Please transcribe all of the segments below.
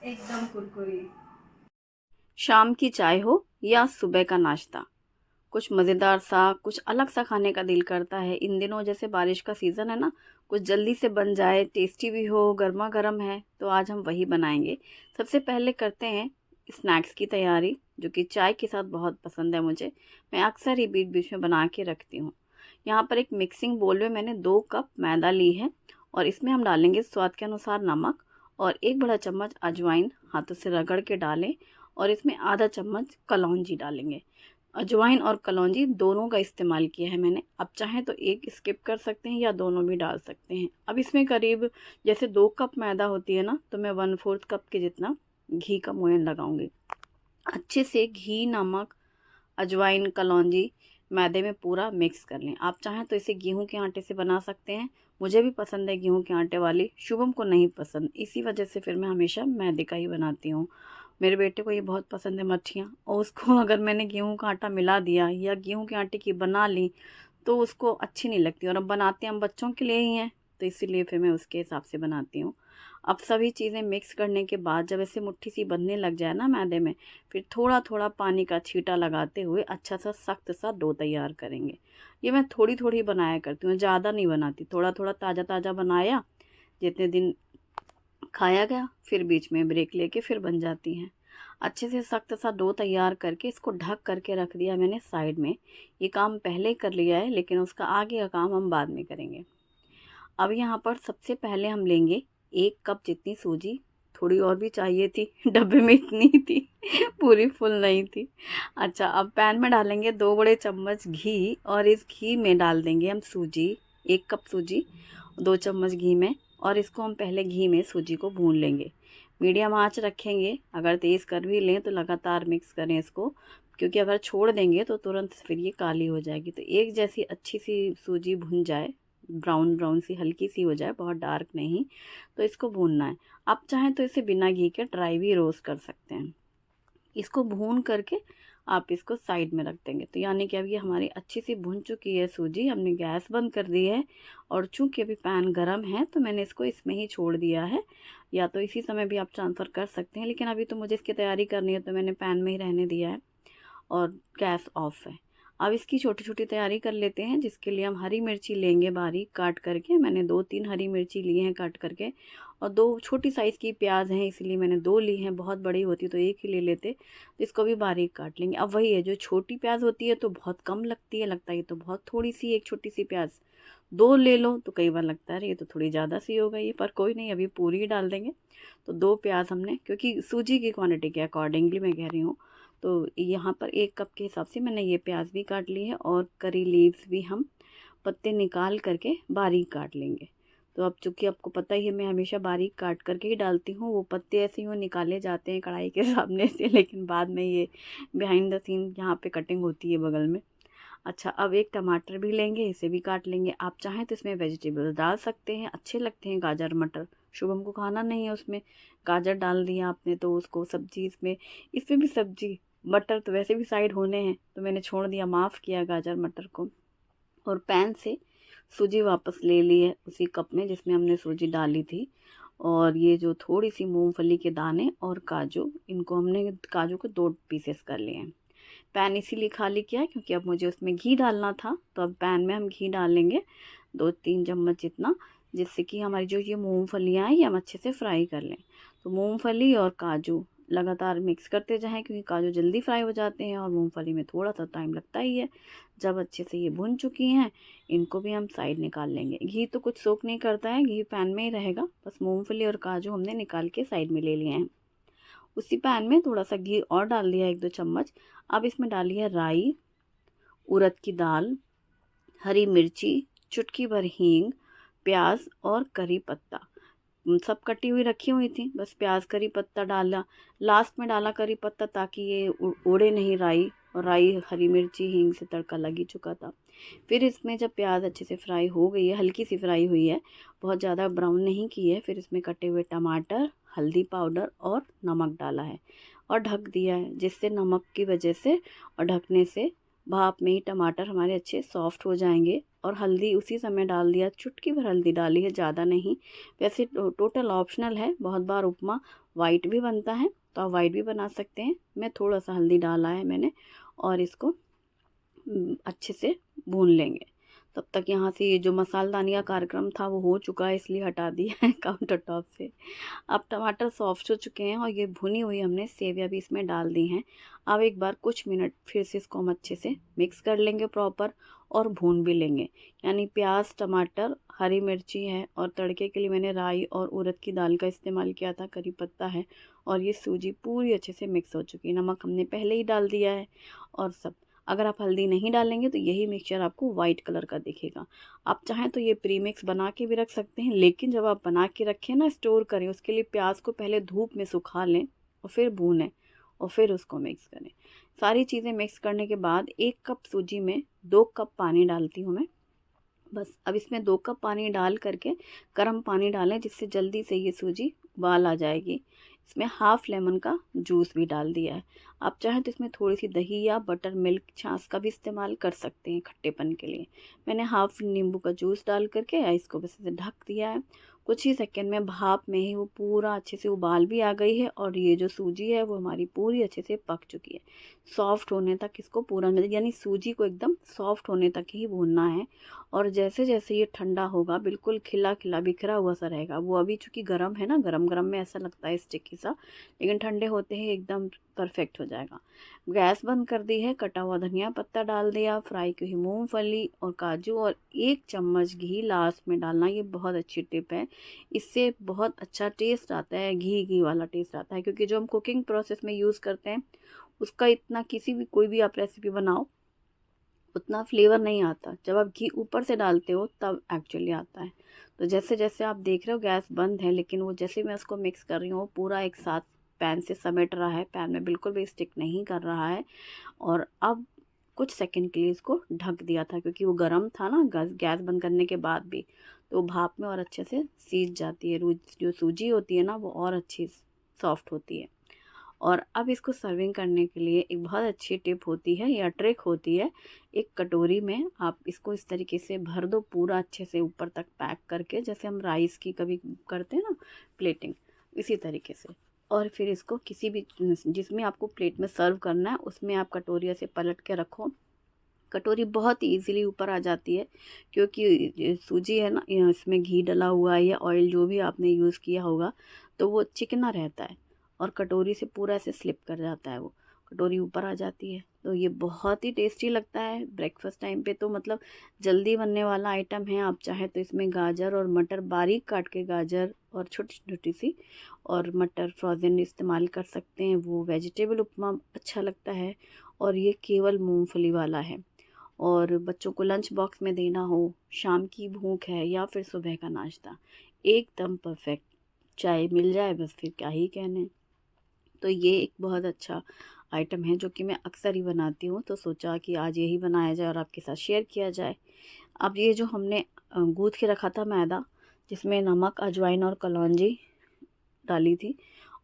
एकदम कुरकुरी। शाम की चाय हो या सुबह का नाश्ता, कुछ मज़ेदार सा, कुछ अलग सा खाने का दिल करता है। इन दिनों जैसे बारिश का सीज़न है ना, कुछ जल्दी से बन जाए, टेस्टी भी हो, गर्मा गर्म है, तो आज हम वही बनाएंगे। सबसे पहले करते हैं स्नैक्स की तैयारी, जो कि चाय के साथ बहुत पसंद है मुझे। मैं अक्सर ही बीच बीच में बना के रखती हूँ। यहाँ पर एक मिक्सिंग बोल में मैंने 2 कप मैदा ली है और इसमें हम डालेंगे स्वाद के अनुसार नमक और 1 बड़ा चम्मच अजवाइन हाथों से रगड़ के डालें और इसमें आधा चम्मच कलौंजी डालेंगे। अजवाइन और कलौंजी दोनों का इस्तेमाल किया है मैंने। आप चाहें तो एक स्किप कर सकते हैं या दोनों भी डाल सकते हैं। अब इसमें करीब जैसे 2 कप मैदा होती है ना, तो मैं 1/4 कप के जितना घी का मोयन लगाऊंगी। अच्छे से घी, नमक, अजवाइन, कलौंजी मैदे में पूरा मिक्स कर लें। आप चाहें तो इसे गेहूं के आटे से बना सकते हैं। मुझे भी पसंद है गेहूं के आटे वाली, शुभम को नहीं पसंद, इसी वजह से फिर मैं हमेशा मैदे का ही बनाती हूँ। मेरे बेटे को ये बहुत पसंद है मट्ठियाँ, और उसको अगर मैंने गेहूं का आटा मिला दिया या गेहूं के आटे की बना ली तो उसको अच्छी नहीं लगती। और अब बनाते हैं हम बच्चों के लिए ही हैं, तो इसीलिए फिर मैं उसके हिसाब से बनाती हूँ। अब सभी चीज़ें मिक्स करने के बाद जब ऐसे मुट्ठी सी बनने लग जाए ना मैदे में, फिर थोड़ा थोड़ा पानी का छींटा लगाते हुए अच्छा सा सख्त सा डो तैयार करेंगे। ये मैं थोड़ी थोड़ी बनाया करती हूँ, ज़्यादा नहीं बनाती। थोड़ा थोड़ा ताज़ा ताज़ा बनाया, जितने दिन खाया गया, फिर बीच में ब्रेक लेके फिर बन जाती हैं। अच्छे से सख्त सा डो तैयार करके इसको ढक करके रख दिया मैंने साइड में। ये काम पहले ही कर लिया है, लेकिन उसका आगे का काम हम बाद में करेंगे। अब यहाँ पर सबसे पहले हम लेंगे 1 कप जितनी सूजी। थोड़ी और भी चाहिए थी, डब्बे में इतनी ही थी, पूरी फुल नहीं थी। अच्छा, अब पैन में डालेंगे 2 बड़े चम्मच घी और इस घी में डाल देंगे हम सूजी। 1 कप सूजी 2 चम्मच घी में, और इसको हम पहले घी में सूजी को भून लेंगे। मीडियम आंच रखेंगे। अगर तेज़ कर भी लें तो लगातार मिक्स करें इसको, क्योंकि अगर छोड़ देंगे तो तुरंत फिर ये काली हो जाएगी। तो एक जैसी अच्छी सी सूजी भुन जाए, ब्राउन ब्राउन सी हल्की सी हो जाए, बहुत डार्क नहीं, तो इसको भूनना है। आप चाहें तो इसे बिना घी के ड्राई भी रोस्ट कर सकते हैं। इसको भून करके आप इसको साइड में रख देंगे। तो यानी कि अब ये हमारी अच्छी सी भुन चुकी है सूजी। हमने गैस बंद कर दी है, और चूंकि अभी पैन गरम है तो मैंने इसको इसमें ही छोड़ दिया है। या तो इसी समय भी आप ट्रांसफ़र कर सकते हैं, लेकिन अभी तो मुझे इसकी तैयारी करनी है तो मैंने पैन में ही रहने दिया है और गैस ऑफ है। अब इसकी छोटी छोटी तैयारी कर लेते हैं, जिसके लिए हम हरी मिर्ची लेंगे बारीक काट करके। मैंने 2-3 हरी मिर्ची ली हैं काट करके, और 2 छोटी साइज़ की प्याज हैं, इसलिए मैंने 2 ली हैं। बहुत बड़ी होती तो एक ही ले लेते। तो इसको भी बारीक काट लेंगे। अब वही है, जो छोटी प्याज होती है तो बहुत कम लगती है, लगता है ये तो बहुत थोड़ी सी, एक छोटी सी प्याज 2 ले लो तो कई बार लगता है अरे ये तो थोड़ी ज़्यादा सी हो गई है, पर कोई नहीं, अभी पूरी ही डाल देंगे। तो 2 प्याज हमने, क्योंकि सूजी की क्वांटिटी के अकॉर्डिंगली मैं कह रही हूँ, तो यहाँ पर 1 कप के हिसाब से मैंने ये प्याज भी काट ली है। और करी लीव्स भी हम पत्ते निकाल करके बारीक काट लेंगे। तो अब चूंकि आपको पता ही है मैं हमेशा बारीक काट करके ही डालती हूँ, वो पत्ते ऐसे ही वो निकाले जाते हैं कढ़ाई के सामने से, लेकिन बाद में ये बिहाइंड द सीन यहाँ पे कटिंग होती है बगल में। अच्छा, अब एक टमाटर भी लेंगे, इसे भी काट लेंगे। आप चाहें तो इसमें वेजिटेबल्स डाल सकते हैं, अच्छे लगते हैं गाजर मटर। शुभम को खाना नहीं है उसमें, गाजर डाल दिया आपने तो उसको सब्जी इसमें, इसमें भी सब्जी। मटर तो वैसे भी साइड होने हैं तो मैंने छोड़ दिया, माफ़ किया गाजर मटर को। और पैन से सूजी वापस ले ली है उसी कप में जिसमें हमने सूजी डाली थी। और ये जो थोड़ी सी मूंगफली के दाने और काजू, इनको हमने काजू के 2 पीसेस कर लिए हैं। पैन इसीलिए खाली किया है क्योंकि अब मुझे उसमें घी डालना था, तो अब पैन में हम घी डाल लेंगे 2-3 चम्मच जितना, जिससे कि हमारी जो ये मूंगफलियाँ हैं ये हम अच्छे से फ्राई कर लें। तो मूंगफली और काजू लगातार मिक्स करते जाएं, क्योंकि काजू जल्दी फ्राई हो जाते हैं और मूंगफली में थोड़ा सा टाइम लगता ही है। जब अच्छे से ये भुन चुकी हैं, इनको भी हम साइड निकाल लेंगे। घी तो कुछ सोख नहीं करता है, घी पैन में ही रहेगा, बस मूंगफली और काजू हमने निकाल के साइड में ले लिए हैं। उसी पैन में थोड़ा सा घी और डाल दिया 1-2 चम्मच। अब इसमें डाली है राई, उड़द की दाल, हरी मिर्ची, चुटकी भर हींग, प्याज और करी पत्ता। सब कटी हुई रखी हुई थी, बस प्याज करी पत्ता डाला, लास्ट में डाला करी पत्ता ताकि ये उड़े नहीं राई। और राई हरी मिर्ची हींग से तड़का लग ही चुका था। फिर इसमें जब प्याज अच्छे से फ्राई हो गई है, हल्की सी फ्राई हुई है, बहुत ज़्यादा ब्राउन नहीं की है, फिर इसमें कटे हुए टमाटर, हल्दी पाउडर और नमक डाला है और ढक दिया है, जिससे नमक की वजह से और ढकने से भाप में ही टमाटर हमारे अच्छे सॉफ्ट हो जाएंगे। और हल्दी उसी समय डाल दिया, चुटकी भर हल्दी डाली है, ज़्यादा नहीं। वैसे टोटल ऑप्शनल है, बहुत बार उपमा वाइट भी बनता है तो आप वाइट भी बना सकते हैं। मैं थोड़ा सा हल्दी डाला है मैंने, और इसको अच्छे से भून लेंगे। तब तक यहाँ से ये जो मसालदानी का कार्यक्रम था वो हो चुका है, इसलिए हटा दिया है काउंटर टॉप से। अब टमाटर सॉफ्ट हो चुके हैं और ये भुनी हुई हमने सेवियाँ भी इसमें डाल दी हैं। अब एक बार कुछ मिनट फिर से इसको हम अच्छे से मिक्स कर लेंगे प्रॉपर, और भून भी लेंगे। यानी प्याज, टमाटर, हरी मिर्ची है, और तड़के के लिए मैंने राई और उड़द की दाल का इस्तेमाल किया था, करी पत्ता है, और ये सूजी पूरी अच्छे से मिक्स हो चुकी है। नमक हमने पहले ही डाल दिया है और सब। अगर आप हल्दी नहीं डालेंगे तो यही मिक्सचर आपको वाइट कलर का दिखेगा। आप चाहें तो ये प्रीमिक्स बना के भी रख सकते हैं, लेकिन जब आप बना के रखें ना, स्टोर करें, उसके लिए प्याज को पहले धूप में सुखा लें और फिर भूनें और फिर उसको मिक्स करें। सारी चीज़ें मिक्स करने के बाद 1 कप सूजी में 2 कप पानी डालती हूँ मैं, बस। अब इसमें 2 कप पानी डाल करके गर्म पानी डालें, जिससे जल्दी से ये सूजी उबाल आ जाएगी। इसमें हाफ़ लेमन का जूस भी डाल दिया है। आप चाहें तो इसमें थोड़ी सी दही या बटर मिल्क छाछ का भी इस्तेमाल कर सकते हैं खट्टेपन के लिए। मैंने हाफ़ नींबू का जूस डाल करके इसको बस ऐसे ढक दिया है। कुछ ही सेकंड में भाप में ही वो पूरा अच्छे से उबाल भी आ गई है, और ये जो सूजी है वो हमारी पूरी अच्छे से पक चुकी है। सॉफ्ट होने तक इसको पूरा, यानी सूजी को एकदम सॉफ्ट होने तक ही भूनना है। और जैसे जैसे ये ठंडा होगा, बिल्कुल खिला खिला बिखरा हुआ सा रहेगा। वो अभी चूँकि गर्म है ना, गरम गरम में ऐसा लगता है स्टिकी सा, लेकिन ठंडे होते ही एकदम परफेक्ट हो जाएगा। गैस बंद कर दी है, कटा हुआ धनिया पत्ता डाल दिया, फ्राई की हुई मूंगफली और काजू, और 1 चम्मच घी लास्ट में डालना। ये बहुत अच्छी टिप है, इससे बहुत अच्छा टेस्ट आता है, घी घी वाला टेस्ट आता है। क्योंकि जो हम कुकिंग प्रोसेस में यूज़ करते हैं उसका इतना, किसी भी कोई भी आप रेसिपी बनाओ, उतना फ्लेवर नहीं आता। जब आप घी ऊपर से डालते हो तब एक्चुअली आता है। तो जैसे जैसे आप देख रहे हो गैस बंद है, लेकिन वो जैसे मैं उसको मिक्स कर रही हूँ पूरा एक साथ पैन से समेट रहा है, पैन में बिल्कुल भी स्टिक नहीं कर रहा है। और अब कुछ सेकंड के लिए इसको ढक दिया था, क्योंकि वो गर्म था ना, गैस बंद करने के बाद भी, तो भाप में और अच्छे से सीज जाती है। जो सूजी होती है ना वो और अच्छी सॉफ्ट होती है। और अब इसको सर्विंग करने के लिए एक बहुत अच्छी टिप होती है या ट्रिक होती है। एक कटोरी में आप इसको इस तरीके से भर दो, पूरा अच्छे से ऊपर तक पैक करके, जैसे हम राइस की कभी करते हैं ना प्लेटिंग, इसी तरीके से। और फिर इसको किसी भी, जिसमें आपको प्लेट में सर्व करना है उसमें आप कटोरी ऐसे पलट के रखो। कटोरी बहुत ही ईजिली ऊपर आ जाती है, क्योंकि सूजी है ना, इसमें घी डला हुआ है या ऑयल जो भी आपने यूज़ किया होगा, तो वो चिकना रहता है और कटोरी से पूरा ऐसे स्लिप कर जाता है, वो कटोरी ऊपर आ जाती है। तो ये बहुत ही टेस्टी लगता है ब्रेकफास्ट टाइम पे। तो मतलब जल्दी बनने वाला आइटम है। आप चाहे तो इसमें गाजर और मटर, बारीक काट के गाजर और छोटी छोटी सी और मटर फ्रोज़न इस्तेमाल कर सकते हैं, वो वेजिटेबल उपमा अच्छा लगता है। और ये केवल मूंगफली वाला है। और बच्चों को लंच बॉक्स में देना हो, शाम की भूख है या फिर सुबह का नाश्ता, एकदम परफेक्ट। चाय मिल जाए बस, फिर क्या ही कहने। तो ये एक बहुत अच्छा आइटम है जो कि मैं अक्सर ही बनाती हूँ, तो सोचा कि आज यही बनाया जाए और आपके साथ शेयर किया जाए। अब ये जो हमने गूँथ के रखा था मैदा, जिसमें नमक, अजवाइन और कलौंजी डाली थी,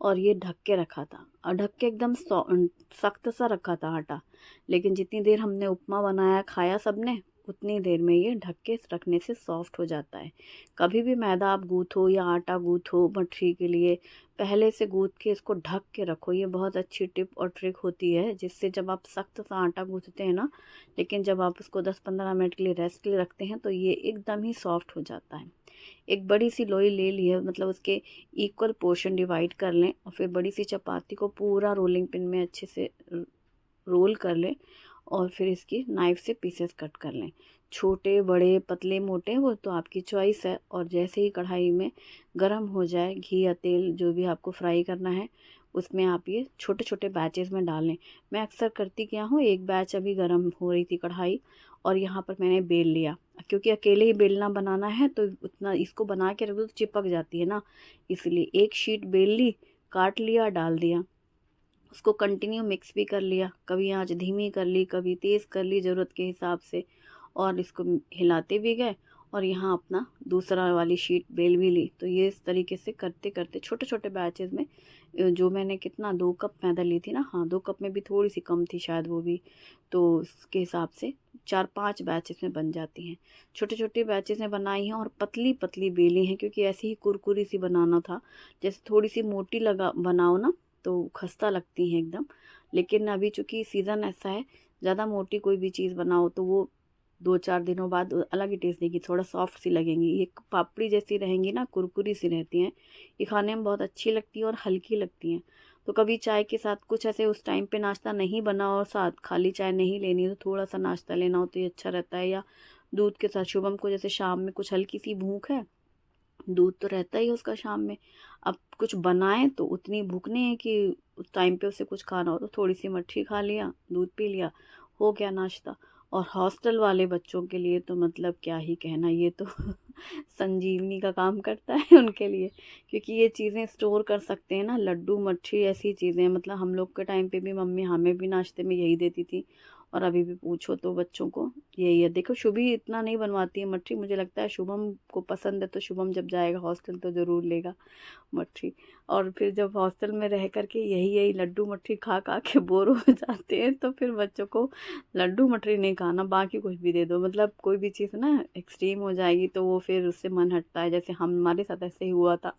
और ये ढक के रखा था, और ढक के एकदम सख्त सा रखा था आटा। लेकिन जितनी देर हमने उपमा बनाया खाया सबने, उतनी देर में ये ढक के रखने से सॉफ्ट हो जाता है। कभी भी मैदा आप गूँथो या आटा गूँथो मठरी के लिए, पहले से गूँथ के इसको ढक के रखो। ये बहुत अच्छी टिप और ट्रिक होती है, जिससे जब आप सख्त सा आटा गूँथते हैं ना, लेकिन जब आप उसको 10-15 मिनट के लिए रेस्ट के लिए रखते हैं, तो ये एकदम ही सॉफ्ट हो जाता है। एक बड़ी सी लोई ले ली है, मतलब उसके इक्वल पोर्शन डिवाइड कर लें, और फिर बड़ी सी चपाती को पूरा रोलिंग पिन में अच्छे से रोल कर लें, और फिर इसकी नाइफ़ से पीसेस कट कर लें। छोटे, बड़े, पतले, मोटे, वो तो आपकी चॉइस है। और जैसे ही कढ़ाई में गरम हो जाए घी या तेल, जो भी आपको फ्राई करना है, उसमें आप ये छोटे छोटे बैचेस में डालें। मैं अक्सर करती क्या हूँ, एक बैच अभी गरम हो रही थी कढ़ाई, और यहाँ पर मैंने बेल लिया, क्योंकि अकेले ही बेलना बनाना है तो उतना इसको बना के रख दो तो चिपक जाती है ना, इसलिए एक शीट बेल ली, काट लिया, डाल दिया। उसको कंटिन्यू मिक्स भी कर लिया, कभी आंच धीमी कर ली, कभी तेज़ कर ली ज़रूरत के हिसाब से, और इसको हिलाते भी गए। और यहाँ अपना दूसरा वाली शीट बेल भी ली। तो ये इस तरीके से करते करते छोटे छोटे बैचेस में, जो मैंने कितना 2 कप मैदा ली थी ना, हाँ 2 कप में भी थोड़ी सी कम थी शायद वो भी, तो उसके हिसाब से 4-5 बैचेस में बन जाती हैं। छोटे छोटे बैचेस में बनाई हैं और पतली पतली बेली हैं, क्योंकि ऐसी ही कुरकुरी सी बनाना था। जैसे थोड़ी सी मोटी लगा बनाओ ना तो खस्ता लगती हैं एकदम, लेकिन अभी चूँकि सीज़न ऐसा है, ज़्यादा मोटी कोई भी चीज़ बनाओ तो वो 2-4 दिनों बाद अलग ही टेस्ट देगी, थोड़ा सॉफ्ट सी लगेंगी। ये पापड़ी जैसी रहेंगी ना, कुरकुरी सी रहती हैं, ये खाने में बहुत अच्छी लगती है और हल्की लगती हैं। तो कभी चाय के साथ कुछ ऐसे उस टाइम पे नाश्ता नहीं बना और साथ खाली चाय नहीं लेनी है, तो थोड़ा सा नाश्ता लेना हो तो ये अच्छा रहता है। या दूध के साथ, शुभम को जैसे शाम में कुछ हल्की सी भूख है, दूध तो रहता ही है उसका शाम में, अब कुछ बनाए तो उतनी भूख नहीं है कि उस टाइम पे उसे कुछ खाना हो, तो थोड़ी सी मट्ठी खा लिया, दूध पी लिया, हो गया नाश्ता। और हॉस्टल वाले बच्चों के लिए तो मतलब क्या ही कहना, ये तो संजीवनी का काम करता है उनके लिए, क्योंकि ये चीज़ें स्टोर कर सकते हैं ना, लड्डू मट्ठी ऐसी चीज़ें। मतलब हम लोग के टाइम पे भी मम्मी हमें भी नाश्ते में यही देती थी, और अभी भी पूछो तो बच्चों को यही है। देखो शुभी इतना नहीं बनवाती है मट्ठी, मुझे लगता है शुभम को पसंद है, तो शुभम जब जाएगा हॉस्टल तो ज़रूर लेगा मट्ठी। और फिर जब हॉस्टल में रह कर के यही यही लड्डू मट्ठी खा खा के बोर हो जाते हैं, तो फिर बच्चों को लड्डू मट्ठी नहीं खाना, बाकी कुछ भी दे दो। मतलब कोई भी चीज़ ना एक्सट्रीम हो जाएगी तो वो फिर उससे मन हटता है। जैसे हमारे साथ ऐसे ही हुआ था,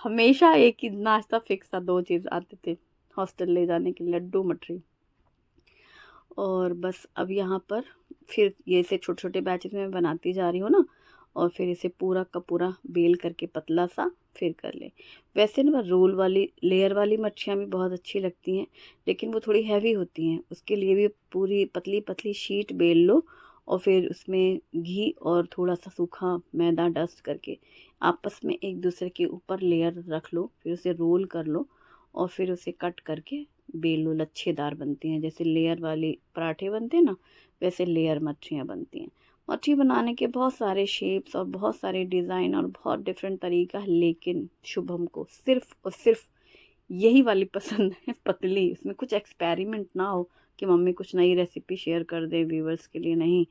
हमेशा एक ही नाश्ता फिक्स था, 2 चीज़ आते थे हॉस्टल ले जाने के लिए, लड्डू मट्ठी। और बस अब यहाँ पर फिर ये से छोटे छोटे बैचेस में बनाती जा रही हूँ ना, और फिर इसे पूरा का पूरा बेल करके पतला सा फिर कर ले। वैसे ना रोल वाली लेयर वाली मच्छियाँ भी बहुत अच्छी लगती हैं, लेकिन वो थोड़ी हैवी होती हैं, उसके लिए भी पूरी पतली पतली शीट बेल लो, और फिर उसमें घी और थोड़ा सा सूखा मैदा डस्ट करके आपस में एक दूसरे के ऊपर लेयर रख लो, फिर उसे रोल कर लो, और फिर उसे कट करके बेल लो। लच्छेदार बनती हैं, जैसे लेयर वाली पराठे बनते हैं ना, वैसे लेयर मच्छियाँ बनती हैं। मच्छी बनाने के बहुत सारे शेप्स और बहुत सारे डिज़ाइन और बहुत डिफरेंट तरीका है, लेकिन शुभम को सिर्फ़ और सिर्फ यही वाली पसंद है, पतली। इसमें कुछ एक्सपेरिमेंट ना हो कि मम्मी कुछ नई रेसिपी शेयर कर दे व्यूवर्स के लिए, नहीं।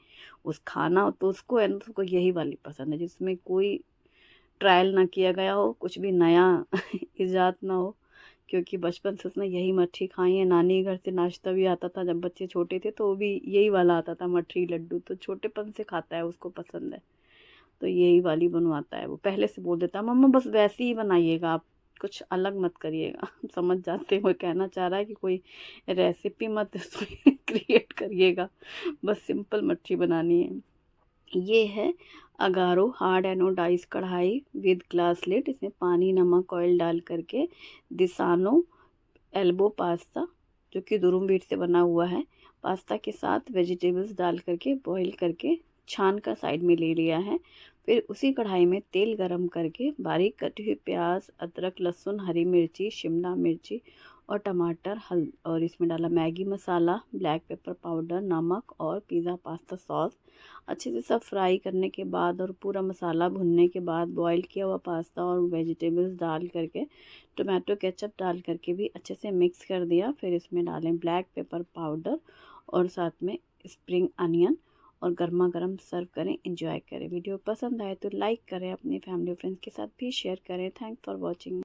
उस खाना हो तो उसको है ना, उसको यही वाली पसंद है, जिसमें कोई ट्रायल ना किया गया हो, कुछ भी नया इजाद ना हो। क्योंकि बचपन से उसने यही मट्ठी खाई है। नानी घर से नाश्ता भी आता था जब बच्चे छोटे थे, तो वो भी यही वाला आता था, मट्ठी लड्डू, तो छोटेपन से खाता है, उसको पसंद है, तो यही वाली बनवाता है। वो पहले से बोल देता है मम्मा बस वैसे ही बनाइएगा, आप कुछ अलग मत करिएगा। समझ जाते हैं वो कहना चाह रहा है कि कोई रेसिपी मत इसमें क्रिएट करिएगा, बस सिंपल मट्ठी बनानी है। ये है अगारो हार्ड एनोडाइज कढ़ाई विद ग्लास लिड। इसमें पानी नमक ऑयल डाल करके दिसानो एल्बो पास्ता, जो कि दुरुम व्हीट से बना हुआ है, पास्ता के साथ वेजिटेबल्स डाल करके बॉईल करके छान कर साइड में ले लिया है। फिर उसी कढ़ाई में तेल गरम करके बारीक कटी हुई प्याज, अदरक, लहसुन, हरी मिर्ची, शिमला मिर्ची और टमाटर, और इसमें डाला मैगी मसाला, ब्लैक पेपर पाउडर, नमक और पिज़्ज़ा पास्ता सॉस। अच्छे से सब फ्राई करने के बाद और पूरा मसाला भुनने के बाद बॉईल किया हुआ पास्ता और वेजिटेबल्स डाल करके टोमेटो केचप डाल करके भी अच्छे से मिक्स कर दिया। फिर इसमें डालें ब्लैक पेपर पाउडर और साथ में स्प्रिंग अनियन, और गर्मा गर्म सर्व करें, एंजॉय करें। वीडियो पसंद आए तो लाइक करें, अपनी फैमिली फ्रेंड्स के साथ भी शेयर करें। Thanks for watching.